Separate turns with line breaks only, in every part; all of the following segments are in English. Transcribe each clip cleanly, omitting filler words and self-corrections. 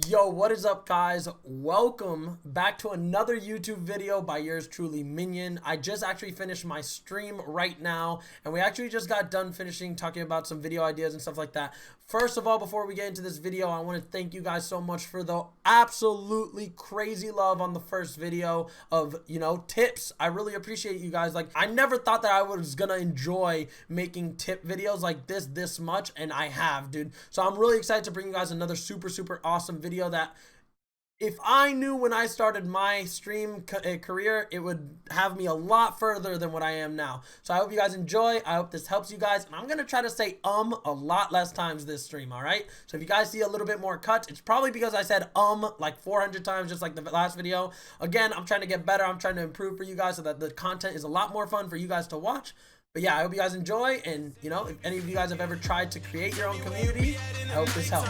Yo, what is up, guys? Welcome back to another YouTube video by yours truly, Minion. I just actually finished my stream right now, and we actually just got done finishing talking about some video ideas and stuff like that. First of all, before we get into this video, I want to thank you guys so much for the absolutely crazy love on the first video of, tips. I really appreciate you guys. Like, I never thought that I was gonna enjoy making tip videos like this much, and I have, dude. So I'm really excited to bring you guys another super awesome video that if I knew when I started my stream career, it would have me a lot further than what I am now. So I hope you guys enjoy. I hope this helps you guys. And I'm going to try to say a lot less times this stream, all right? So if you guys see a little bit more cuts, it's probably because I said like 400 times, just like the last video. Again, I'm trying to get better. I'm trying to improve for you guys so that the content is a lot more fun for you guys to watch. But yeah, I hope you guys enjoy. And, if any of you guys have ever tried to create your own community, I hope this helps.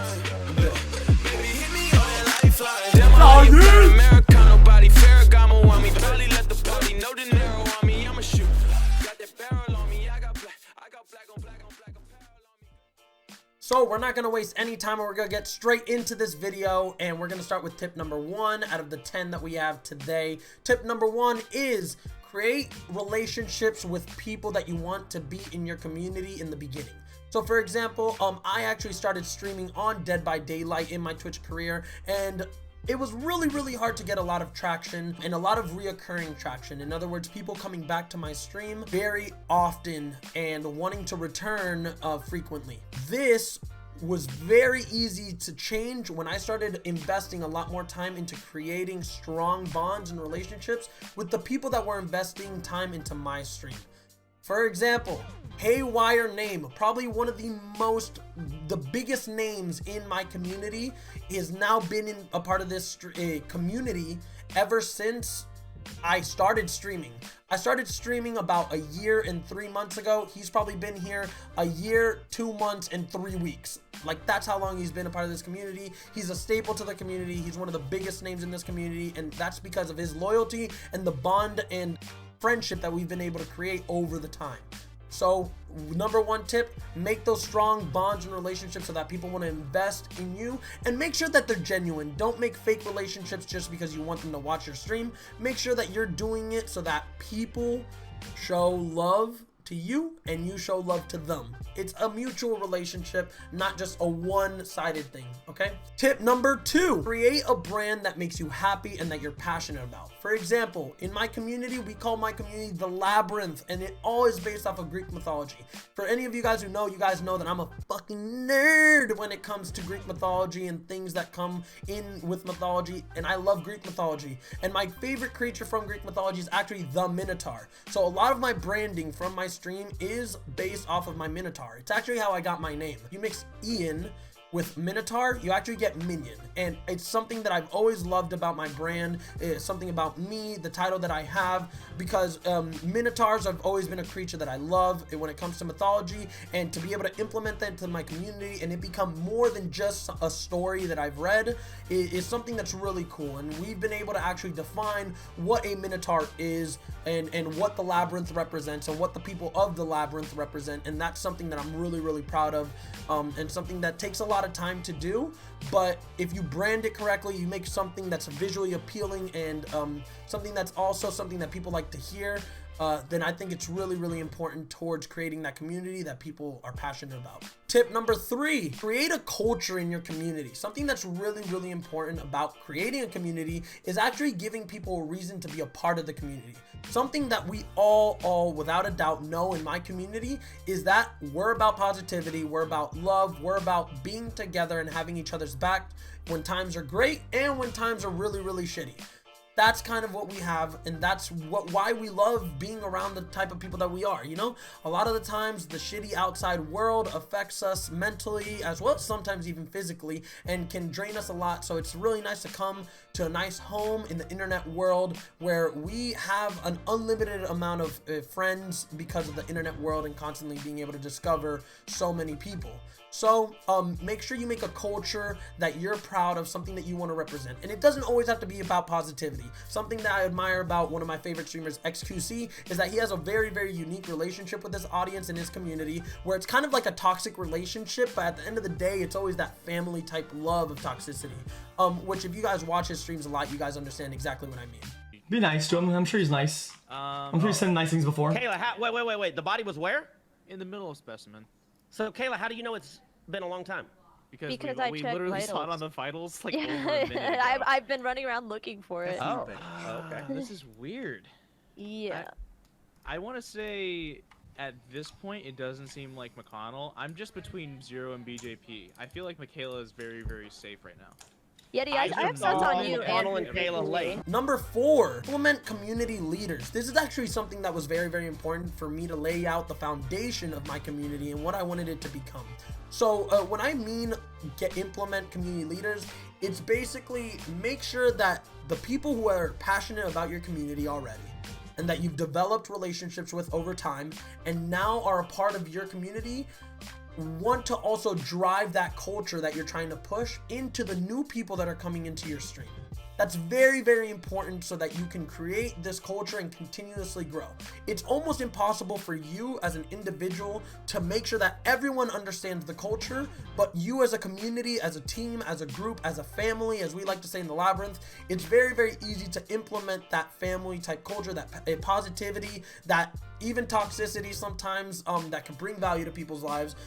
So we're not going to waste any time, and we're going to get straight into this video, and we're going to start with tip number 1 out of the 10 that we have today. Tip number 1 is create relationships with people that you want to be in your community in the beginning. So for example, I actually started streaming on Dead by Daylight in my Twitch career, and it was really hard to get a lot of traction and a lot of reoccurring traction. In other words, people coming back to my stream very often and wanting to return frequently. This was very easy to change when I started investing a lot more time into creating strong bonds and relationships with the people that were investing time into my stream. For example, Haywire Name, probably one of the biggest names in my community, has now been in a part of this community ever since I started streaming. I started streaming about a year and 3 months ago. He's probably been here a year, 2 months, and 3 weeks. Like, that's how long he's been a part of this community. He's a staple to the community. He's one of the biggest names in this community, and that's because of his loyalty and the bond and friendship that we've been able to create over the time. So number 1 tip, make those strong bonds and relationships so that people want to invest in you, and make sure that they're genuine. Don't make fake relationships just because you want them to watch your stream. Make sure that you're doing it so that people show love to you and you show love to them. It's a mutual relationship, not just a one-sided thing, okay? Tip number 2, create a brand that makes you happy and that you're passionate about. For example, in my community, we call my community the Labyrinth, and it all is based off of Greek mythology. For any of you guys who know, you guys know that I'm a fucking nerd when it comes to Greek mythology and things that come in with mythology, and I love Greek mythology. And my favorite creature from Greek mythology is actually the Minotaur. So a lot of my branding from my stream is based off of my Minotaur. It's actually how I got my name. You mix Ian with Minotaur, you actually get Minion, and it's something that I've always loved about my brand. It's something about me, the title that I have, because Minotaurs have always been a creature that I love when it comes to mythology, and to be able to implement that into my community and it become more than just a story that I've read is something that's really cool. And we've been able to actually define what a Minotaur is and what the Labyrinth represents and what the people of the Labyrinth represent, and that's something that I'm really proud of, and something that takes a lot of time to do. But if you brand it correctly, you make something that's visually appealing and something that's also something that people like to hear, then I think it's really important towards creating that community that people are passionate about. Tip number 3, create a culture in your community. Something that's really important about creating a community is actually giving people a reason to be a part of the community. Something that we all without a doubt know in my community is that we're about positivity, we're about love, we're about being together and having each other's back when times are great and when times are really shitty. That's kind of what we have, and that's why we love being around the type of people that we are. A lot of the times the shitty outside world affects us mentally as well as sometimes even physically, and can drain us a lot. So it's really nice to come to a nice home in the internet world where we have an unlimited amount of friends because of the internet world and constantly being able to discover so many people. So make sure you make a culture that you're proud of, something that you want to represent. And it doesn't always have to be about positivity. Something that I admire about one of my favorite streamers, XQC, is that he has a very, very unique relationship with his audience and his community, where it's kind of like a toxic relationship, but at the end of the day, it's always that family type love of toxicity. Which if you guys watch his streams a lot, you guys understand exactly what I mean.
Be nice to him. I'm sure he's nice. I'm sure he's said nice things before.
Kayla, wait. The body was where?
In the middle of specimen.
So, Kayla, how do you know it's been a long time?
Because we
I
literally
checked
saw it on the vitals like over a minute ago.
I've been running around looking for it.
Oh, okay.
This is weird.
Yeah.
I want to say at this point it doesn't seem like McConnell. I'm just between Zero and BJP. I feel like Michaela is very, very safe right now.
Yeti, I have sons on you
McConnell
and
and Kayla late.
Number 4, implement community leaders. This is actually something that was very, very important for me to lay out the foundation of my community and what I wanted it to become. So when I mean implement community leaders, it's basically make sure that the people who are passionate about your community already and that you've developed relationships with over time and now are a part of your community want to also drive that culture that you're trying to push into the new people that are coming into your stream. That's very, very important so that you can create this culture and continuously grow. It's almost impossible for you as an individual to make sure that everyone understands the culture, but you as a community, as a team, as a group, as a family, as we like to say in the Labyrinth, it's very, very easy to implement that family type culture, that positivity, that even toxicity sometimes that can bring value to people's lives.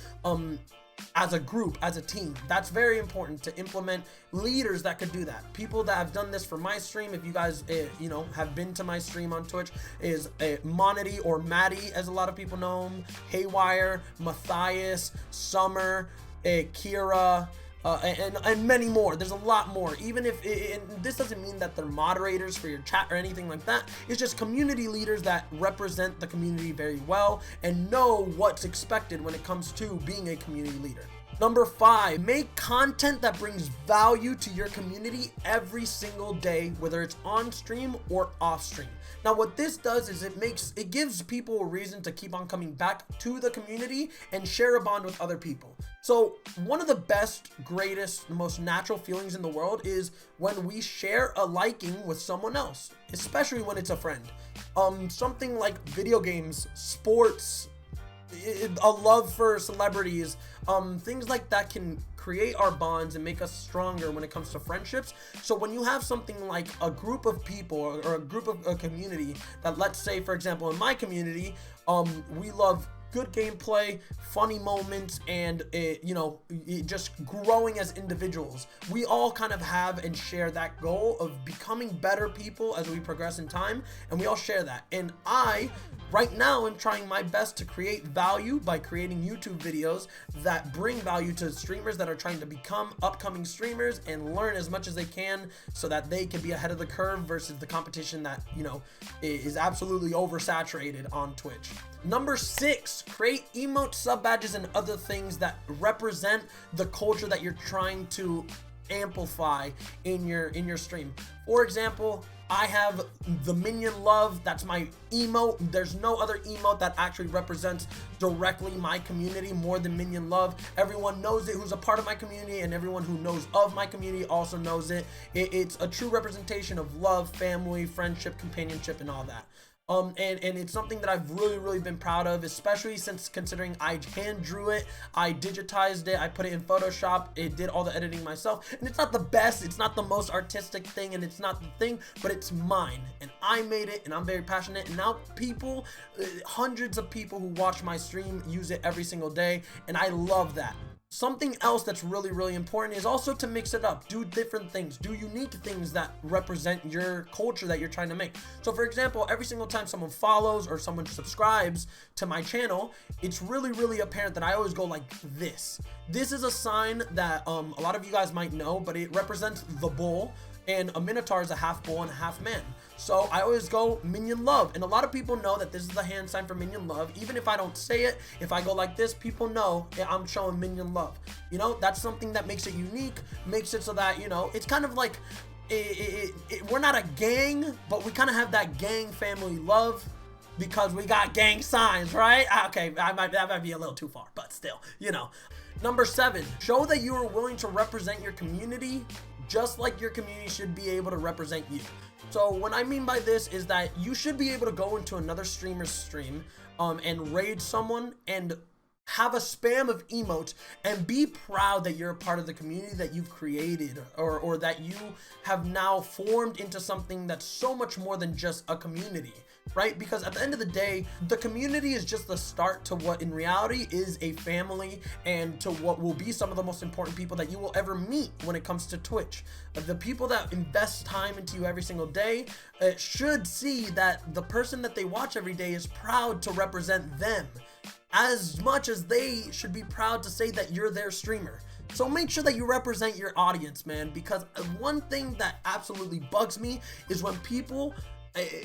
As a group, as a team. That's very important to implement leaders that could do that. People that have done this for my stream, if you guys you know, have been to my stream on Twitch, is Monity or Maddie, as a lot of people know him, Haywire, Matthias, Summer, Kira, and many more. There's a lot more. Even if and this doesn't mean that they're moderators for your chat or anything like that. It's just community leaders that represent the community very well and know what's expected when it comes to being a community leader. Number 5, make content that brings value to your community every single day, whether it's on stream or off stream. Now what this does is it gives people a reason to keep on coming back to the community and share a bond with other people. So one of the best, greatest, most natural feelings in the world is when we share a liking with someone else, especially when it's a friend. Something like video games, sports, a love for celebrities, things like that can create our bonds and make us stronger when it comes to friendships. So when you have something like a group of people or a group of a community that, let's say for example in my community, we love good gameplay, funny moments, and just growing as individuals. We all kind of have and share that goal of becoming better people as we progress in time, and we all share that. And I right now am trying my best to create value by creating YouTube videos that bring value to streamers that are trying to become upcoming streamers and learn as much as they can so that they can be ahead of the curve versus the competition that, you know, is absolutely oversaturated on Twitch. Number 6, create emote sub badges and other things that represent the culture that you're trying to amplify in your stream. For example, I have the Minion Love. That's my emote. There's no other emote that actually represents directly my community more than Minion Love. Everyone knows it who's a part of my community, and everyone who knows of my community also knows it. It's a true representation of love, family, friendship, companionship, and all that. And it's something that I've really been proud of, especially since considering I hand drew it, I digitized it, I put it in Photoshop, it did all the editing myself, and it's not the best, it's not the most artistic thing, and it's not the thing, but it's mine, and I made it, and I'm very passionate, and now people, hundreds of people who watch my stream use it every single day, and I love that. Something else that's really important is also to mix it up, do different things, do unique things that represent your culture that you're trying to make. So for example, every single time someone follows or someone subscribes to my channel, it's really apparent that I always go like this. This is a sign that a lot of you guys might know, but it represents the bull, and a minotaur is a half bull and a half man. So I always go Minion Love, and a lot of people know that this is the hand sign for Minion Love. Even if I don't say it, if I go like this, people know I'm showing Minion Love. You know, that's something that makes it unique, makes it so that, you know, it's kind of like we're not a gang, but we kind of have that gang family love because we got gang signs, right? Okay, that might be a little too far, but still, you know. Number 7, show that you are willing to represent your community just like your community should be able to represent you. So what I mean by this is that you should be able to go into another streamer's stream and raid someone and have a spam of emotes and be proud that you're a part of the community that you've created, or that you have now formed into something that's so much more than just a community, right? Because at the end of the day, the community is just the start to what in reality is a family, and to what will be some of the most important people that you will ever meet when it comes to Twitch. The people that invest time into you every single day should see that the person that they watch every day is proud to represent them, as much as they should be proud to say that you're their streamer. So make sure that you represent your audience, man, because one thing that absolutely bugs me is when people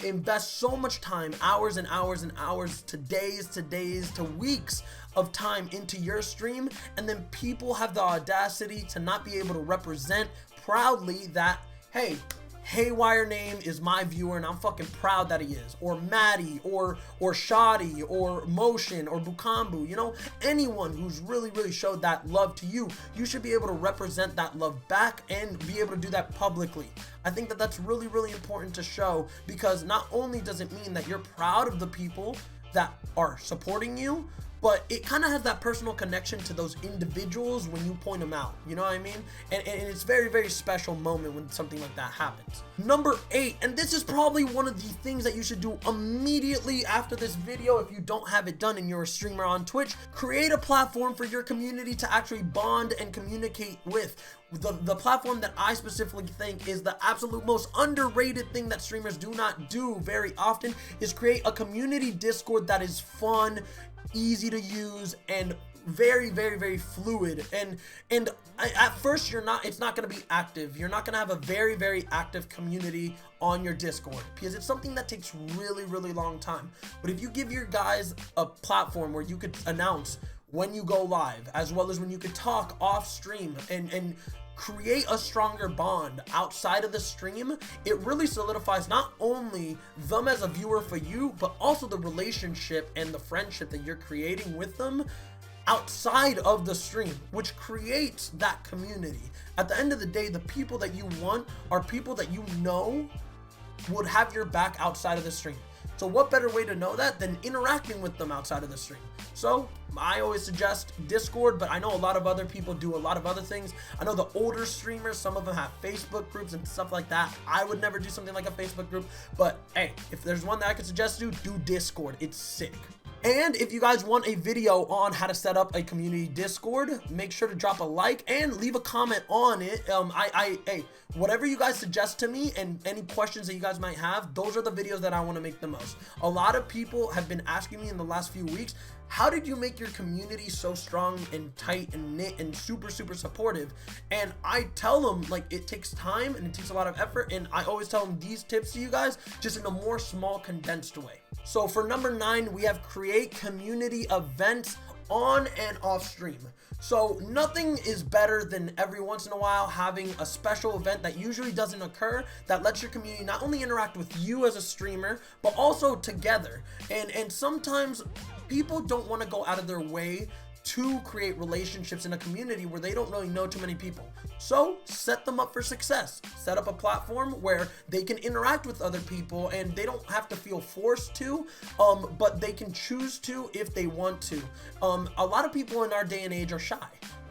invest so much time, hours and hours and hours, to days to weeks of time into your stream, and then people have the audacity to not be able to represent proudly that, hey, Haywire name is my viewer and I'm fucking proud that he is, or Maddie, or Shoddy, or Motion, or Bukambu, you know, anyone who's really showed that love to you, you should be able to represent that love back and be able to do that publicly. I think that that's really important to show, because not only does it mean that you're proud of the people that are supporting you, but it kind of has that personal connection to those individuals when you point them out, you know what I mean? And it's very special moment when something like that happens. Number 8, and this is probably one of the things that you should do immediately after this video if you don't have it done and you're a streamer on Twitch: create a platform for your community to actually bond and communicate with. The platform that I specifically think is the absolute most underrated thing that streamers do not do very often is create a community Discord that is fun, easy to use, and very fluid. And at first it's not going to be active. You're not going to have a very active community on your Discord, because it's something that takes really long time. But if you give your guys a platform where you could announce when you go live, as well as when you could talk off stream, and create a stronger bond outside of the stream, it really solidifies not only them as a viewer for you, but also the relationship and the friendship that you're creating with them outside of the stream, which creates that community. At the end of the day, the people that you want are people that you know would have your back outside of the stream. So what better way to know that than interacting with them outside of the stream? So I always suggest Discord, but I know a lot of other people do a lot of other things. I know the older streamers, some of them have Facebook groups and stuff like that. I would never do something like a Facebook group, but hey, if there's one that I could suggest do Discord. It's sick. And if you guys want a video on how to set up a community Discord, make sure to drop a like and leave a comment on it. Hey, whatever you guys suggest to me and any questions that you guys might have, those are the videos that I want to make the most. A lot of people have been asking me in the last few weeks, how did you make your community so strong and tight and knit and super supportive? And I tell them, like, it takes time and it takes a lot of effort, and I always tell them these tips to you guys just in a more small, condensed way. So for number 9, we have create community events on and off stream. So nothing is better than every once in a while having a special event that usually doesn't occur, that lets your community not only interact with you as a streamer, but also together. And sometimes people don't want to go out of their way to create relationships in a community where they don't really know too many people. So set them up for success. Set up a platform where they can interact with other people and they don't have to feel forced to, but they can choose to if they want to. A lot of people in our day and age are shy.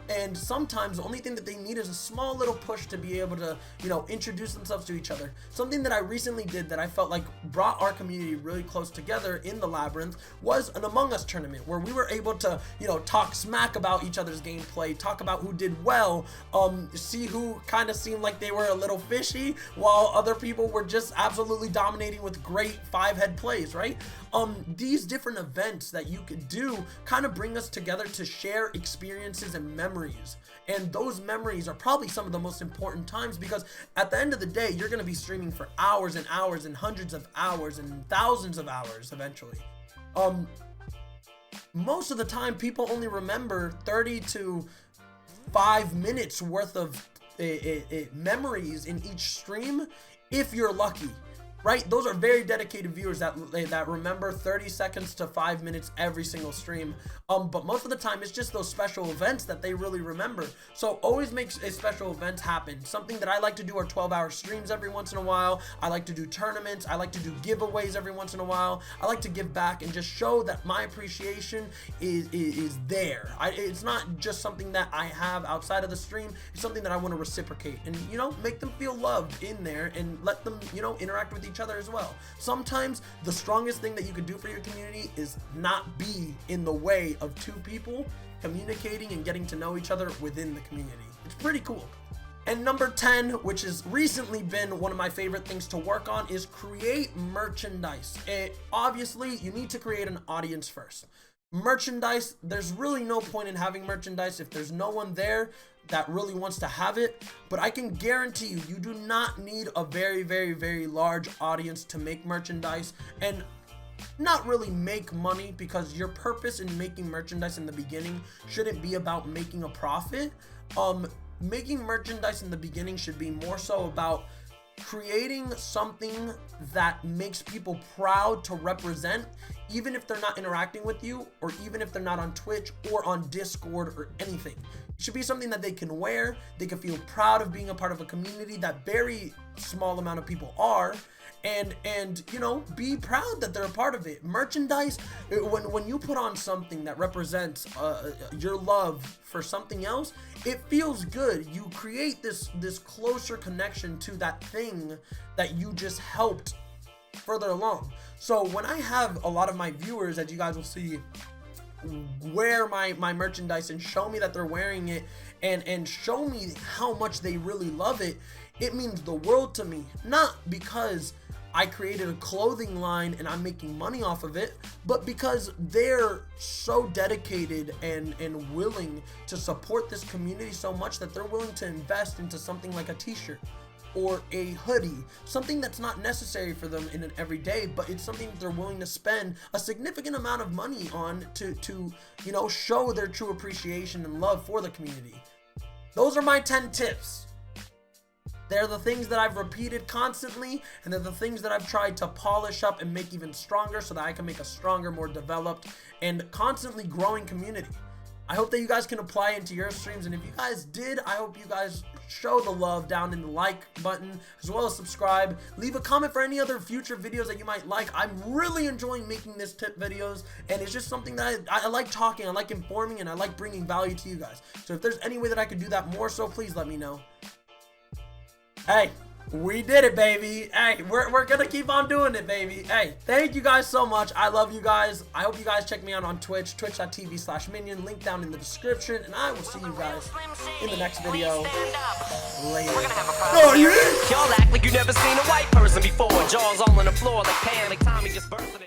And sometimes the only thing that they need is a small little push to be able to, you know, introduce themselves to each other. Something that I recently did that I felt like brought our community really close together in the Labyrinth was an Among Us tournament where we were able to, you know, talk smack about each other's gameplay, talk about who did well, see who kind of seemed like they were a little fishy, while other people were just absolutely dominating with great 5-head plays, right? These different events that you could do kind of bring us together to share experiences and memories. And those memories are probably some of the most important times, because at the end of the day, you're going to be streaming for hours and hours and hundreds of hours and thousands of hours eventually. Most of the time, people only remember 30 to 5 minutes worth of memories in each stream if you're lucky. right? Those are very dedicated viewers that remember 30 seconds to 5 minutes every single stream. But most of the time it's just those special events that they really remember. So always make a special events happen. Something that I like to do are 12-hour streams every once in a while. I like to do tournaments. I like to do giveaways every once in a while. I like to give back and just show that my appreciation is there. It's not just something that I have outside of the stream. It's something that I want to reciprocate and, you know, make them feel loved in there and let them, you know, interact with each other as well. Sometimes the strongest thing that you can do for your community is not be in the way of two people communicating and getting to know each other within the community. It's pretty cool. And number 10, which has recently been one of my favorite things to work on, is create merchandise. Obviously, you need to create an audience first. Merchandise, there's really no point in having merchandise if there's no one there that really wants to have it. But I can guarantee you, you do not need a very, very, very large audience to make merchandise and not really make money, because your purpose in making merchandise in the beginning shouldn't be about making a profit. Making merchandise in the beginning should be more so about creating something that makes people proud to represent, even if they're not interacting with you, or even if they're not on Twitch or on Discord or anything. It should be something that they can wear, they can feel proud of being a part of a community that very small amount of people are, and you know, be proud that they're a part of it. Merchandise, when you put on something that represents your love for something else, it feels good. You create this closer connection to that thing that you just helped further along. So when I have a lot of my viewers, as you guys will see, wear my merchandise and show me that they're wearing it and show me how much they really love it, it means the world to me. Not because I created a clothing line and I'm making money off of it, but because they're so dedicated and willing to support this community so much that they're willing to invest into something like a t-shirt or a hoodie, something that's not necessary for them in an everyday, but it's something that they're willing to spend a significant amount of money on to you know, show their true appreciation and love for the community. Those are my 10 tips. They're the things that I've repeated constantly, and they're the things that I've tried to polish up and make even stronger so that I can make a stronger, more developed, and constantly growing community. I hope that you guys can apply into your streams, and if you guys did, I hope you guys show the love down in the like button, as well as subscribe. Leave a comment for any other future videos that you might like. I'm really enjoying making this tip videos, and it's just something that I like talking, I like informing, and I like bringing value to you guys. So if there's any way that I could do that more so, please let me know. Hey, we did it, baby. Hey, we're gonna keep on doing it, baby. Hey, thank you guys so much. I love you guys. I hope you guys check me out on Twitch, twitch.tv/minion, link down in the description, and I will see you guys in the next video. Later.
Oh, yeah. Y'all act like you never seen a white person before. Jaws all on the floor like Pam, like Tommy just bursted it.